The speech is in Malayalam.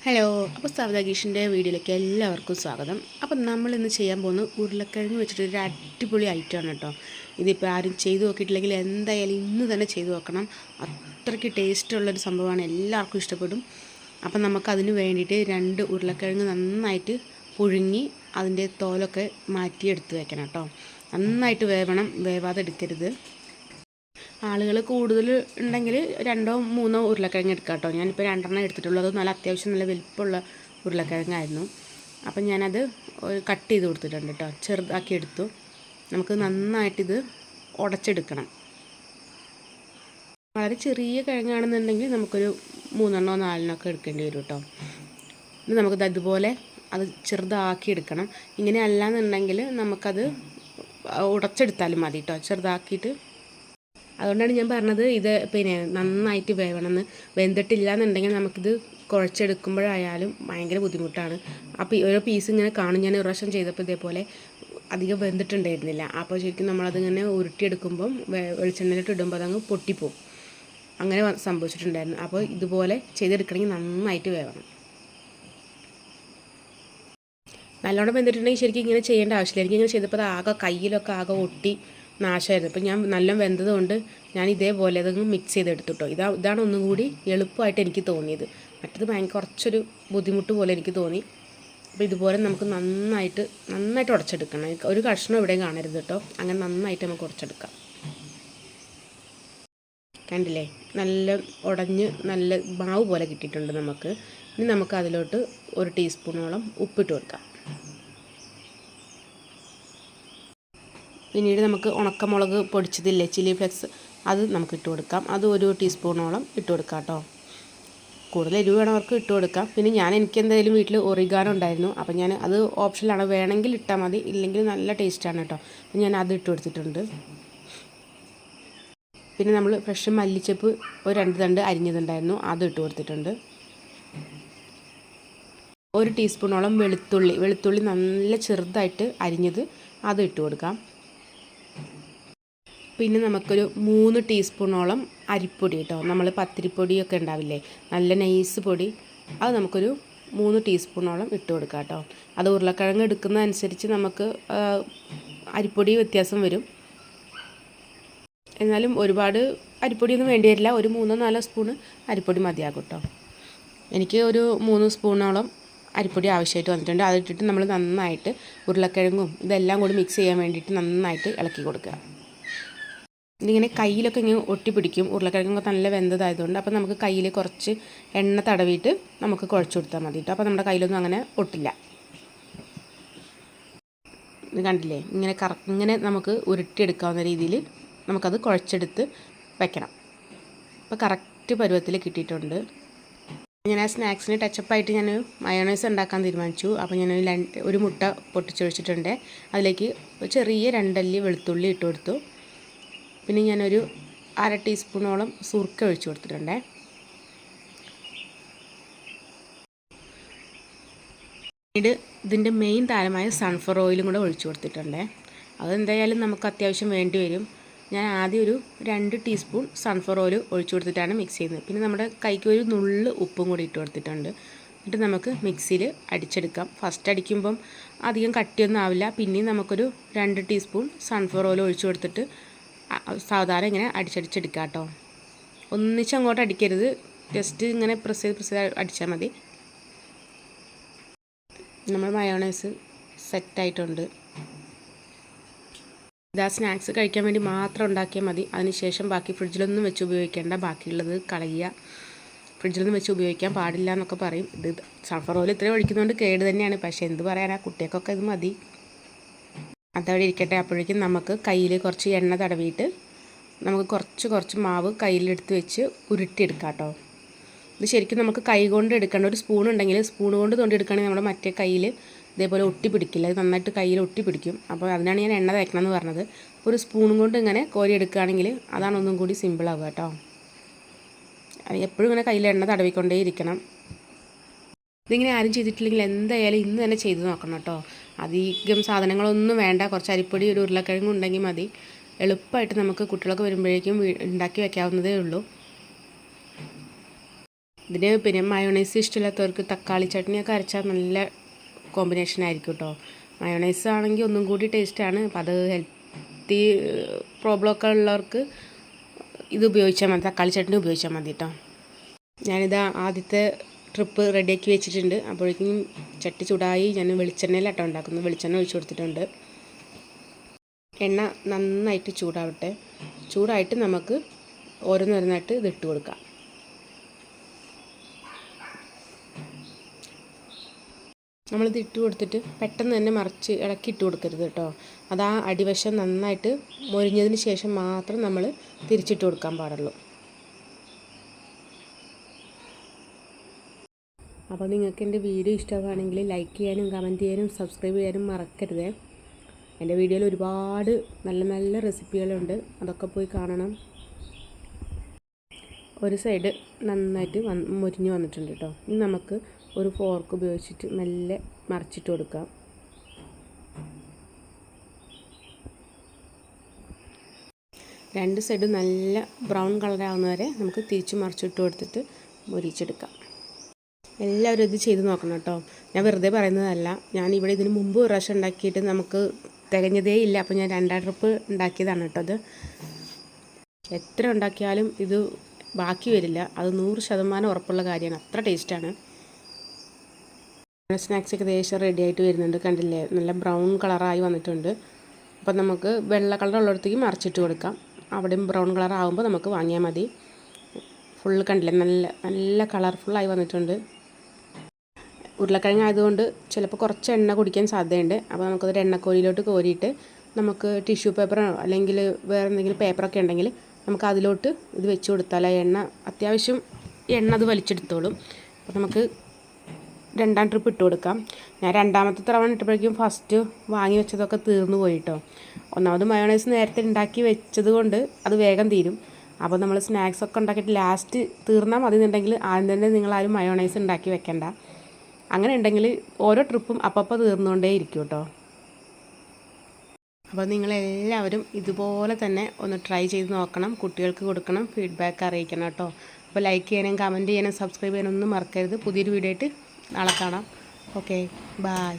ഹലോ. അപ്പോൾ സവിത കിഷൻ്റെ വീഡിയോയിലേക്ക് എല്ലാവർക്കും സ്വാഗതം. അപ്പം നമ്മളിന്ന് ചെയ്യാൻ പോകുന്നത് ഉരുളക്കിഴങ്ങ് വെച്ചിട്ടൊരു അടിപൊളി ഐറ്റമാണ് കേട്ടോ. ഇതിപ്പോൾ ആരും ചെയ്തു നോക്കിയിട്ടില്ലെങ്കിൽ എന്തായാലും ഇന്ന് തന്നെ ചെയ്തു നോക്കണം. അത്രയ്ക്ക് ടേസ്റ്റുള്ളൊരു സംഭവമാണ്, എല്ലാവർക്കും ഇഷ്ടപ്പെടും. അപ്പം നമുക്കതിന് വേണ്ടിയിട്ട് 2 ഉരുളക്കിഴങ്ങ് നന്നായിട്ട് പുഴുങ്ങി അതിൻ്റെ തോലൊക്കെ മാറ്റി എടുത്ത് വെക്കണം കേട്ടോ. നന്നായിട്ട് വേവണം, വേവാതെ എടുക്കരുത്. ആളുകൾ കൂടുതൽ ഉണ്ടെങ്കിൽ 2-3 ഉരുളക്കിഴങ്ങ് എടുക്കാം കേട്ടോ. ഞാനിപ്പോൾ 2 എടുത്തിട്ടുള്ളൂ. അത് നല്ല അത്യാവശ്യം നല്ല വലിപ്പമുള്ള ഉരുളക്കിഴങ്ങായിരുന്നു. അപ്പം ഞാനത് കട്ട് ചെയ്ത് കൊടുത്തിട്ടുണ്ട് കേട്ടോ, ചെറുതാക്കി എടുത്തു. നമുക്ക് നന്നായിട്ടിത് ഉടച്ചെടുക്കണം. വളരെ ചെറിയ കിഴങ്ങാണെന്നുണ്ടെങ്കിൽ നമുക്കൊരു 3-4 എടുക്കേണ്ടി വരും കേട്ടോ. ഇത് നമുക്കത് അതുപോലെ അത് ചെറുതാക്കി എടുക്കണം. ഇങ്ങനെ അല്ലാന്നുണ്ടെങ്കിൽ നമുക്കത് ഉടച്ചെടുത്താലും മതി കേട്ടോ, ചെറുതാക്കിയിട്ട്. അതുകൊണ്ടാണ് ഞാൻ പറഞ്ഞത് ഇത് നന്നായിട്ട് വേവണമെന്ന്. വെന്തിട്ടില്ല എന്നുണ്ടെങ്കിൽ നമുക്കിത് കുഴച്ചെടുക്കുമ്പോഴായാലും ഭയങ്കര ബുദ്ധിമുട്ടാണ്. അപ്പോൾ ഓരോ പീസ് ഇങ്ങനെ കാണും. ഞാൻ ഒരു പ്രാവശ്യം ചെയ്തപ്പോൾ ഇതേപോലെ അധികം വെന്തിട്ടുണ്ടായിരുന്നില്ല. അപ്പോൾ ശരിക്കും നമ്മളതിങ്ങനെ ഉരുട്ടിയെടുക്കുമ്പം വെളിച്ചെണ്ണയിലിട്ട് ഇടുമ്പോൾ അതങ്ങ് പൊട്ടിപ്പോവും. അങ്ങനെ സംഭവിച്ചിട്ടുണ്ടായിരുന്നു. അപ്പോൾ ഇതുപോലെ ചെയ്തെടുക്കണമെങ്കിൽ നന്നായിട്ട് വേവണം. നല്ലോണം വെന്തിട്ടുണ്ടെങ്കിൽ ശരിക്കും ഇങ്ങനെ ചെയ്യേണ്ട ആവശ്യമില്ല. എനിക്കിങ്ങനെ ചെയ്തപ്പോൾ അത് ആകെ കയ്യിലൊക്കെ ആകെ ഒട്ടി നാശമായിരുന്നു. ഇപ്പം ഞാൻ നല്ല വെന്തതുകൊണ്ട് ഞാൻ ഇതേപോലെ അതങ്ങ് മിക്സ് ചെയ്തെടുത്തിട്ടോ. ഇതാണ് ഒന്നും കൂടി എളുപ്പമായിട്ട് എനിക്ക് തോന്നിയത്. മറ്റത് കുറച്ചൊരു ബുദ്ധിമുട്ട് പോലെ എനിക്ക് തോന്നി. അപ്പോൾ ഇതുപോലെ നമുക്ക് നന്നായിട്ട് ഉടച്ചെടുക്കണം. ഒരു കഷ്ണം ഇവിടെയും കാണരുത് കേട്ടോ. അങ്ങനെ നന്നായിട്ട് നമുക്ക് ഉടച്ചെടുക്കാം. കണ്ടില്ലേ, നല്ല ഉടഞ്ഞ് നല്ല മാവ് പോലെ കിട്ടിയിട്ടുണ്ട് നമുക്ക്. ഇനി നമുക്ക് അതിലോട്ട് 1 ടീസ്പൂണോളം ഉപ്പിട്ട് കൊടുക്കാം. പിന്നീട് നമുക്ക് ഉണക്കമുളക് പൊടിച്ചതില്ലേ, ചില്ലി ഫ്ലെക്സ്, അത് നമുക്ക് ഇട്ട് കൊടുക്കാം. അത് 1 ടീസ്പൂണോളം ഇട്ട് കൊടുക്കാം കേട്ടോ. കൂടുതൽ എരിവ് വേണവർക്ക് ഇട്ട് കൊടുക്കാം. പിന്നെ എനിക്ക് എന്തായാലും വീട്ടിൽ ഒറിഗാനോ ഉണ്ടായിരുന്നു. അപ്പം ഞാൻ അത് ഓപ്ഷനിലാണ്, വേണമെങ്കിൽ ഇട്ടാൽ മതി, ഇല്ലെങ്കിൽ നല്ല ടേസ്റ്റാണ് കേട്ടോ. അപ്പം ഞാൻ അത് ഇട്ട് കൊടുത്തിട്ടുണ്ട്. പിന്നെ നമ്മൾ ഫ്രഷ് മല്ലിച്ചപ്പ് 2 തണ്ട് അരിഞ്ഞതുണ്ടായിരുന്നു, അത് ഇട്ട് കൊടുത്തിട്ടുണ്ട്. 1 ടീസ്പൂണോളം വെളുത്തുള്ളി നല്ല ചെറുതായിട്ട് അരിഞ്ഞത്, അത് ഇട്ട് കൊടുക്കാം. പിന്നെ നമുക്കൊരു 3 ടീസ്പൂണോളം അരിപ്പൊടി കേട്ടോ. നമ്മൾ പത്തിരിപ്പൊടിയൊക്കെ ഉണ്ടാവില്ലേ, നല്ല നൈസ് പൊടി, അത് നമുക്കൊരു 3 ടീസ്പൂണോളം ഇട്ട് കൊടുക്കാം കേട്ടോ. അത് ഉരുളക്കിഴങ്ങ് എടുക്കുന്നതനുസരിച്ച് നമുക്ക് അരിപ്പൊടി വ്യത്യാസം വരും. എന്നാലും ഒരുപാട് അരിപ്പൊടിയൊന്നും വേണ്ടി വരില്ല. ഒരു 3-4 സ്പൂണ് അരിപ്പൊടി മതിയാകും കേട്ടോ. എനിക്ക് ഒരു 3 സ്പൂണോളം അരിപ്പൊടി ആവശ്യമായിട്ട് വന്നിട്ടുണ്ട്. അതിട്ടിട്ട് നമ്മൾ നന്നായിട്ട് ഉരുളക്കിഴങ്ങും ഇതെല്ലാം കൂടി മിക്സ് ചെയ്യാൻ വേണ്ടിയിട്ട് നന്നായിട്ട് ഇളക്കി കൊടുക്കുക. ഇതിങ്ങനെ കയ്യിലൊക്കെ ഇങ്ങനെ ഒട്ടിപ്പിടിക്കും. ഉരുളക്കിഴങ്ങൊക്കെ നല്ല വെന്തതായതുകൊണ്ട്. അപ്പോൾ നമുക്ക് കയ്യിൽ കുറച്ച് എണ്ണ തടവിയിട്ട് നമുക്ക് കുഴച്ച് കൊടുത്താൽ മതി കേട്ടോ. അപ്പോൾ നമ്മുടെ കയ്യിലൊന്നും അങ്ങനെ ഒട്ടില്ല. ഇത് കണ്ടില്ലേ, ഇങ്ങനെ നമുക്ക് ഉരുട്ടിയെടുക്കാവുന്ന രീതിയിൽ നമുക്കത് കുഴച്ചെടുത്ത് വെക്കണം. അപ്പോൾ കറക്റ്റ് പരുവത്തിൽ കിട്ടിയിട്ടുണ്ട്. ഞാൻ ആ സ്നാക്സിന് ടച്ചപ്പായിട്ട് ഞാൻ മയോണൈസ് ഉണ്ടാക്കാൻ തീരുമാനിച്ചു. അപ്പോൾ ഞാൻ 1 മുട്ട പൊട്ടിച്ചൊഴിച്ചിട്ടുണ്ട്. അതിലേക്ക് ചെറിയ 2 അല്ലി വെളുത്തുള്ളി ഇട്ട് കൊടുത്തു. പിന്നെ ഞാനൊരു 1/2 ടീസ്പൂണോളം സുർക്ക ഒഴിച്ച് കൊടുത്തിട്ടുണ്ട്. പിന്നീട് ഇതിൻ്റെ മെയിൻ താരമായ സൺഫ്ലവർ ഓയിലും കൂടെ ഒഴിച്ച് കൊടുത്തിട്ടുണ്ട്. അതെന്തായാലും നമുക്ക് അത്യാവശ്യം വേണ്ടി വരും. ഞാൻ ആദ്യം ഒരു 2 ടീസ്പൂൺ സൺഫ്ലവർ ഓയിൽ ഒഴിച്ച് കൊടുത്തിട്ടാണ് മിക്സ് ചെയ്യുന്നത്. പിന്നെ നമ്മുടെ കൈക്ക് ഒരു നുള്ള് ഉപ്പും കൂടി ഇട്ട് കൊടുത്തിട്ടുണ്ട്. എന്നിട്ട് നമുക്ക് മിക്സിയിൽ അടിച്ചെടുക്കാം. ഫസ്റ്റ് അടിക്കുമ്പം അധികം കട്ടിയൊന്നും ആവില്ല. പിന്നെയും നമുക്കൊരു 2 ടീസ്പൂൺ സൺഫ്ലവർ ഓയിൽ ഒഴിച്ച് കൊടുത്തിട്ട് സാധാരണ ഇങ്ങനെ അടിച്ചെടുക്കാം കേട്ടോ. ഒന്നിച്ചങ്ങോട്ട് അടിക്കരുത്, ജസ്റ്റ് ഇങ്ങനെ പ്രസ് ചെയ്ത് അടിച്ചാൽ മതി. നമ്മൾ മയോണൈസ് സെറ്റായിട്ടുണ്ട്. ഇതാ സ്നാക്സ് കഴിക്കാൻ വേണ്ടി മാത്രം ഉണ്ടാക്കിയാൽ മതി. അതിനുശേഷം ബാക്കി ഫ്രിഡ്ജിലൊന്നും വെച്ച് ഉപയോഗിക്കേണ്ട. ബാക്കിയുള്ളത് കളയുക. ഫ്രിഡ്ജിലൊന്നും വെച്ച് ഉപയോഗിക്കാൻ പാടില്ല എന്നൊക്കെ പറയും. ഇത് സൺഫ്ലവർ ഓയിൽ ഇത്രയും ഒഴിക്കുന്നതുകൊണ്ട് കേട് തന്നെയാണ്. പക്ഷേ എന്ത് പറയാനാ, കുട്ടികൾക്കൊക്കെ ഇത് മതി. അതവിടെ ഇരിക്കട്ടെ. അപ്പോഴേക്കും നമുക്ക് കയ്യിൽ കുറച്ച് എണ്ണ തടവിയിട്ട് നമുക്ക് കുറച്ച് മാവ് കയ്യിലെടുത്ത് വെച്ച് ഉരുട്ടിയെടുക്കാം കേട്ടോ. ഇത് ശരിക്കും നമുക്ക് കൈ കൊണ്ട് എടുക്കേണ്ട. ഒരു സ്പൂൺ ഉണ്ടെങ്കിൽ സ്പൂൺ കൊണ്ട് തോണ്ടിയെടുക്കുകയാണെങ്കിൽ നമ്മുടെ മറ്റേ കയ്യിൽ ഇതേപോലെ ഒട്ടിപ്പിടിക്കില്ല. അത് നന്നായിട്ട് കയ്യിൽ ഒട്ടിപ്പിടിക്കും. അപ്പോൾ അതിനാണ് ഞാൻ എണ്ണ തേക്കണമെന്ന് പറഞ്ഞത്. ഒരു സ്പൂണും കൊണ്ട് ഇങ്ങനെ കോരി എടുക്കുകയാണെങ്കിൽ അതാണ് ഒന്നും കൂടി സിമ്പിളാവുക കേട്ടോ. എപ്പോഴും ഇങ്ങനെ കയ്യിൽ എണ്ണ തടവിക്കൊണ്ടേ ഇരിക്കണം. ഇതിങ്ങനെ ആരും ചെയ്തിട്ടില്ലെങ്കിൽ എന്തായാലും ഇന്ന് തന്നെ ചെയ്ത് നോക്കണം കേട്ടോ. അധികം സാധനങ്ങളൊന്നും വേണ്ട. കുറച്ച് അരിപ്പൊടി, 1 ഉരുളക്കിഴങ്ങ് ഉണ്ടെങ്കിൽ മതി. എളുപ്പമായിട്ട് നമുക്ക് കുട്ടികളൊക്കെ വരുമ്പോഴേക്കും ഉണ്ടാക്കി വയ്ക്കാവുന്നതേ ഉള്ളൂ. ഇതിന് പിന്നെ മയോണൈസ് ഇഷ്ടമില്ലാത്തവർക്ക് തക്കാളി ചട്നിയൊക്കെ അരച്ചാൽ നല്ല കോമ്പിനേഷൻ ആയിരിക്കും കേട്ടോ. മയോണൈസ് ആണെങ്കിൽ ഒന്നും കൂടി ടേസ്റ്റാണ്. അപ്പം അത് ഹെൽത്തി പ്രോബ്ലമൊക്കെ ഉള്ളവർക്ക് ഇത് ഉപയോഗിച്ചാൽ മതി, തക്കാളി ചട്നി ഉപയോഗിച്ചാൽ മതി കേട്ടോ. ഞാനിത് ആദ്യത്തെ ട്രിപ്പ് റെഡിയാക്കി വെച്ചിട്ടുണ്ട്. അപ്പോഴേക്കും ചട്ടി ചൂടായി. ഞാൻ വെളിച്ചെണ്ണയിലാട്ടോ ഉണ്ടാക്കുന്നത്. വെളിച്ചെണ്ണ ഒഴിച്ച് കൊടുത്തിട്ടുണ്ട്. എണ്ണ നന്നായിട്ട് ചൂടാവട്ടെ. ചൂടായിട്ട് നമുക്ക് ഓരോന്നോരോന്നായിട്ട് ഇതിട്ട് കൊടുക്കാം. നമ്മളിത് ഇട്ട് കൊടുത്തിട്ട് പെട്ടെന്ന് തന്നെ മറിച്ച് ഇളക്കി ഇട്ട് കൊടുക്കരുത് കേട്ടോ. അത് ആ അടിവശം നന്നായിട്ട് മൊരിഞ്ഞതിന് ശേഷം മാത്രം നമ്മൾ തിരിച്ചിട്ട് കൊടുക്കാൻ പാടുള്ളൂ. അപ്പോൾ നിങ്ങൾക്ക് എൻ്റെ വീഡിയോ ഇഷ്ടമാണെങ്കിൽ ലൈക്ക് ചെയ്യാനും കമൻറ്റ് ചെയ്യാനും സബ്സ്ക്രൈബ് ചെയ്യാനും മറക്കരുത്. എൻ്റെ വീഡിയോയിൽ ഒരുപാട് നല്ല നല്ല റെസിപ്പികളുണ്ട്, അതൊക്കെ പോയി കാണണം. ഒരു സൈഡ് നന്നായിട്ട് മൊരിഞ്ഞ് വന്നിട്ടുണ്ട് കേട്ടോ. ഇനി നമുക്ക് ഒരു ഫോർക്ക് ഉപയോഗിച്ചിട്ട് മെല്ലെ മറിച്ചിട്ട് കൊടുക്കാം. രണ്ട് സൈഡ് നല്ല ബ്രൗൺ കളറാവുന്ന വരെ നമുക്ക് തിരിച്ച് മറിച്ചിട്ട് കൊടുത്തിട്ട് മൊരിച്ചെടുക്കാം. എല്ലാവരും ഇത് ചെയ്ത് നോക്കണം കേട്ടോ. ഞാൻ വെറുതെ പറയുന്നതല്ല. ഞാൻ ഇവിടെ ഇതിന് മുമ്പ് ഒരു പ്രാവശ്യം ഉണ്ടാക്കിയിട്ട് നമുക്ക് തികഞ്ഞതേ ഇല്ല. അപ്പോൾ ഞാൻ 2ാം ട്രിപ്പ് ഉണ്ടാക്കിയതാണ് കേട്ടോ. അത് എത്ര ഉണ്ടാക്കിയാലും ഇത് ബാക്കി വരില്ല. അത് 100% ഉറപ്പുള്ള കാര്യമാണ്. അത്ര ടേസ്റ്റാണ്. സ്നാക്സ് ഏകദേശം റെഡി ആയിട്ട് വരുന്നുണ്ട്. കണ്ടില്ലേ, നല്ല ബ്രൗൺ കളറായി വന്നിട്ടുണ്ട്. അപ്പം നമുക്ക് വെള്ള കളർ ഉള്ളിടത്തേക്ക് മറിച്ചിട്ട് കൊടുക്കാം. അവിടെയും ബ്രൗൺ കളർ ആകുമ്പോൾ നമുക്ക് വാങ്ങിയാൽ മതി. ഫുള്ള് കണ്ടില്ലേ, നല്ല നല്ല കളർഫുള്ളായി വന്നിട്ടുണ്ട്. ഉരുളക്കിഴങ്ങ് ആയതുകൊണ്ട് ചിലപ്പോൾ കുറച്ച് എണ്ണ കുടിക്കാൻ സാധ്യതയുണ്ട്. അപ്പോൾ നമുക്കതൊരു എണ്ണക്കോലിയിലോട്ട് കോരിയിട്ട് നമുക്ക് ടിഷ്യൂ പേപ്പറോ അല്ലെങ്കിൽ വേറെ എന്തെങ്കിലും പേപ്പറൊക്കെ ഉണ്ടെങ്കിൽ നമുക്ക് അതിലോട്ട് ഇത് വെച്ച് കൊടുത്താൽ ആ എണ്ണ അത്യാവശ്യം എണ്ണ അത് വലിച്ചെടുത്തോളും. അപ്പോൾ നമുക്ക് 2ാം ട്രിപ്പ് ഇട്ട് കൊടുക്കാം. ഞാൻ 2ാമത്തെ തവണ ഇട്ടപ്പോഴേക്കും ഫസ്റ്റ് വാങ്ങി വെച്ചതൊക്കെ തീർന്നു പോയിട്ടോ. ഒന്നാമത് മയോണൈസ് നേരത്തെ ഉണ്ടാക്കി വെച്ചത് കൊണ്ട് അത് വേഗം തീരും. അപ്പോൾ നമ്മൾ സ്നാക്സൊക്കെ ഉണ്ടാക്കിയിട്ട് ലാസ്റ്റ് തീർന്നാൽ മതി എന്നുണ്ടെങ്കിൽ ആദ്യം തന്നെ നിങ്ങളാരും മയോണൈസ് ഉണ്ടാക്കി വെക്കണ്ട. അങ്ങനെ ഉണ്ടെങ്കിൽ ഓരോ ട്രിപ്പും അപ്പോൾ തീർന്നുകൊണ്ടേ ഇരിക്കും കേട്ടോ. അപ്പോൾ നിങ്ങളെല്ലാവരും ഇതുപോലെ തന്നെ ഒന്ന് ട്രൈ ചെയ്ത് നോക്കണം, കുട്ടികൾക്ക് കൊടുക്കണം, ഫീഡ്ബാക്ക് അറിയിക്കണം കേട്ടോ. അപ്പോൾ ലൈക്ക് ചെയ്യാനും കമൻറ്റ് ചെയ്യാനും സബ്സ്ക്രൈബ് ചെയ്യാനൊന്നും മറക്കരുത്. പുതിയൊരു വീഡിയോ ആയിട്ട് നാളെ കാണാം. Okay, by.